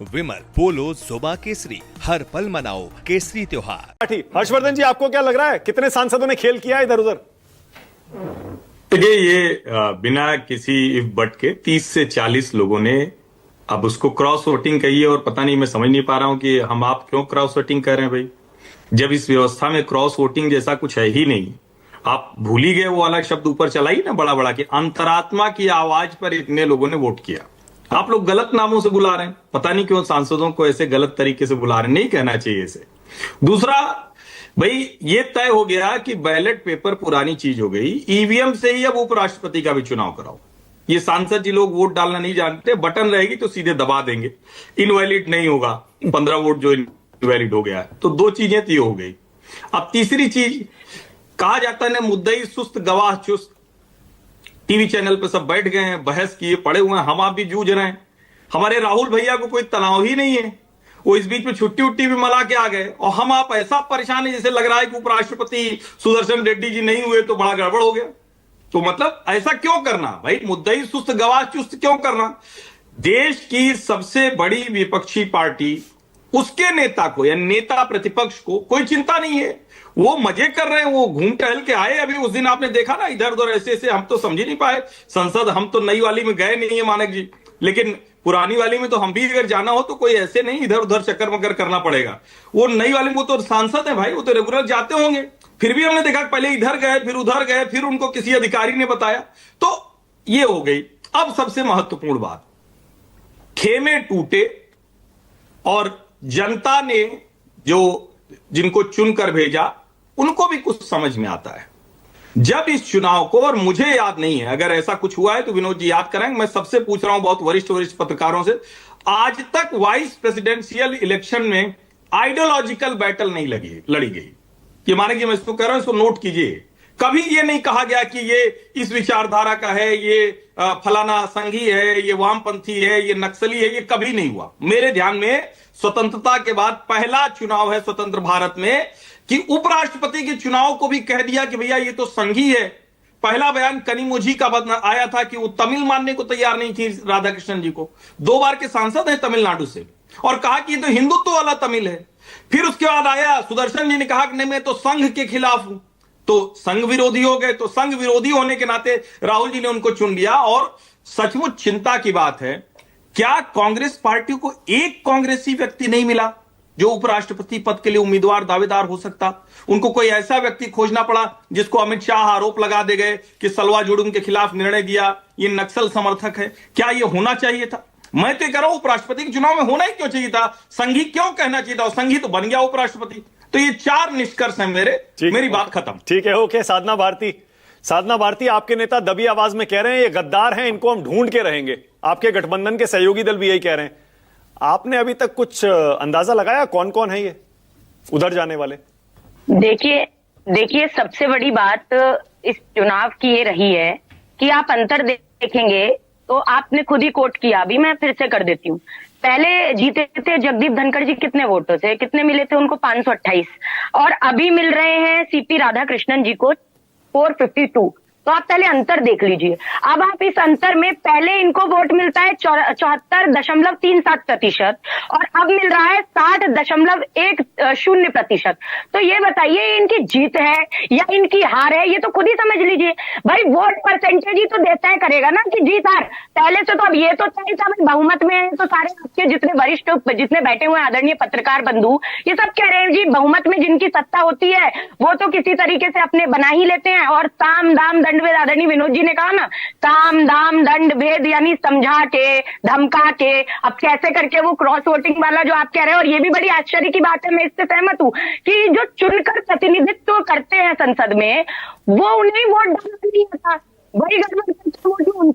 विमल पोलो जोबा केसरी, हर पल मनाओ केसरी त्योहार। हर्षवर्धन जी, आपको क्या लग रहा है, कितने सांसदों ने खेल किया इधर उधर? देखिए, ये बिना किसी इफ बट के 30 से 40 लोगों ने अब उसको क्रॉस वोटिंग कही है। और पता नहीं, मैं समझ नहीं पा रहा हूं कि हम आप क्यों क्रॉस वोटिंग कर रहे हैं भाई, जब इस व्यवस्था में क्रॉस वोटिंग जैसा कुछ है ही नहीं। आप भूल ही गए वो अलग शब्द ऊपर चला ही ना बड़ा बड़ा कि अंतरात्मा की आवाज पर इतने लोगों ने वोट किया। आप लोग गलत नामों से बुला रहे हैं, पता नहीं क्यों सांसदों को ऐसे गलत तरीके से बुला रहे हैं, नहीं कहना चाहिए इसे। दूसरा भाई, ये तय हो गया कि बैलेट पेपर पुरानी चीज हो गई, ईवीएम से ही अब उपराष्ट्रपति का भी चुनाव कराओ। ये सांसद जी लोग वोट डालना नहीं जानते, बटन रहेगी तो सीधे दबा देंगे, इनवैलिड नहीं होगा 15 वोट जो इनवैलिड हो गया है। तो दो चीजें तो ये हो गई। अब तीसरी चीज, कहा जाता है ना, मुद्दई सुस्त गवाह चुस्त। टीवी चैनल पे सब बैठ गए हैं, बहस किए पड़े हुए हैं, हम आप भी जूझ रहे हैं। हमारे राहुल भैया को कोई तनाव ही नहीं है, वो इस बीच में छुट्टी उट्टी भी मला के आ गए, और हम आप ऐसा परेशान है जैसे लग रहा है कि उपराष्ट्रपति सुदर्शन रेड्डी जी नहीं हुए तो बड़ा गड़बड़ हो गया। तो मतलब ऐसा क्यों करना भाई, मुद्दई सुस्त गवाह चुस्त क्यों करना? देश की सबसे बड़ी विपक्षी पार्टी, उसके नेता को या नेता प्रतिपक्ष को कोई चिंता नहीं है, वो मजे कर रहे हैं, वो घूम टहल के आए। अभी उस दिन आपने देखा ना, इधर उधर ऐसे ऐसे, हम तो समझ ही नहीं पाए संसद। हम तो नई वाली में गए नहीं है मानक जी, लेकिन पुरानी वाली में तो हम भी अगर जाना हो तो कोई ऐसे नहीं इधर उधर चक्कर मकर करना पड़ेगा। वो नई वाली में वो तो सांसद है भाई, वो तो रेगुलर जाते होंगे। फिर भी हमने देखा पहले इधर गए, फिर उधर गए, फिर उनको किसी अधिकारी ने बताया, तो ये हो गई। अब सबसे महत्वपूर्ण बात, खेमे टूटे और जनता ने जो जिनको चुनकर भेजा उनको भी कुछ समझ में आता है। जब इस चुनाव को, और मुझे याद नहीं है, अगर ऐसा कुछ हुआ है तो विनोद जी याद कराएंगे, मैं सबसे पूछ रहा हूं बहुत वरिष्ठ पत्रकारों से, आज तक वाइस प्रेसिडेंशियल इलेक्शन में आइडियोलॉजिकल बैटल नहीं लड़ी गई। ये माने कि मैं इसको कह रहा हूं, इसको नोट कीजिए। कभी ये नहीं कहा गया कि ये इस विचारधारा का है, ये फलाना संघी है, ये वामपंथी है, ये नक्सली है, ये कभी नहीं हुआ मेरे ध्यान में। स्वतंत्रता के बाद पहला चुनाव है स्वतंत्र भारत में कि उपराष्ट्रपति के चुनाव को भी कह दिया कि भैया ये तो संघी है। पहला बयान कनिमोझी का आया था कि वो तमिल मानने को तैयार नहीं थी राधाकृष्णन जी को, 2 बार के सांसद हैं तमिलनाडु से, और कहा कि ये तो हिंदुत्व वाला तमिल है। फिर उसके बाद आया सुदर्शन जी ने कहा कि नहीं, मैं तो संघ के खिलाफ हूं, तो संघ विरोधी हो गए। तो संघ विरोधी होने के नाते राहुल जी ने उनको चुन लिया। और सचमुच चिंता की बात है, क्या कांग्रेस पार्टी को एक कांग्रेसी व्यक्ति नहीं मिला जो उपराष्ट्रपति पद के लिए उम्मीदवार दावेदार हो सकता? उनको कोई ऐसा व्यक्ति खोजना पड़ा जिसको अमित शाह आरोप लगा दे गए कि सलवा जुडुम के खिलाफ निर्णय दिया, ये नक्सल समर्थक है। क्या ये होना चाहिए था? मैं तो कह रहा हूं उपराष्ट्रपति के चुनाव में होना ही क्यों चाहिए था, संघी क्यों कहना चाहिए था? संघी तो बन गया उपराष्ट्रपति। तो ये 4 निष्कर्ष हैं मेरी बात खत्म। ठीक है, ओके। साधना भारती, आपके नेता दबी आवाज में कह रहे हैं ये गद्दार हैं, इनको हम ढूंढ के रहेंगे। आपके गठबंधन के सहयोगी दल भी यही कह रहे हैं। आपने अभी तक कुछ अंदाजा लगाया कौन कौन है ये उधर जाने वाले? देखिए सबसे बड़ी बात इस चुनाव की ये रही है कि आप अंतर देखेंगे तो आपने खुद ही कोट किया, अभी मैं फिर से कर देती हूँ। पहले जीते थे जगदीप धनखड़ जी कितने वोटों से, कितने मिले थे उनको? 528, और अभी मिल रहे हैं सीपी राधाकृष्णन जी को 452। तो आप पहले अंतर देख लीजिए। अब आप इस अंतर में, पहले इनको वोट मिलता है 74.37% और अब मिल रहा है 60.10%। तो ये बताइए इनकी जीत है या इनकी हार है, ये तो खुद ही समझ लीजिए भाई। वोट परसेंटेज ही तो देता है करेगा ना कि जीत हार। पहले से तो अब ये तो तय था बहुमत में है, तो सारे आपके जितने वरिष्ठ जितने बैठे हुए आदरणीय पत्रकार बंधु ये सब कह रहे हैं जी बहुमत में जिनकी सत्ता होती है वो तो किसी तरीके से अपने बना ही लेते हैं। और साम दाम दंड भेद, आदरणीय विनोद जी ने कहा ना, साम दाम दंड भेद, यानी समझा के, धमका के, अब कैसे करके वो क्रॉस वोटिंग वाला जो आप कह रहे हैं। और ये भी बड़ी आश्चर्य की बात है, मैं इससे सहमत हूं कि जो चुनकर प्रतिनिधित्व करते हैं संसद में वो उन्हें वोट डालना नहीं आता, वही गड़बड़ करते हैं, वो जो उनके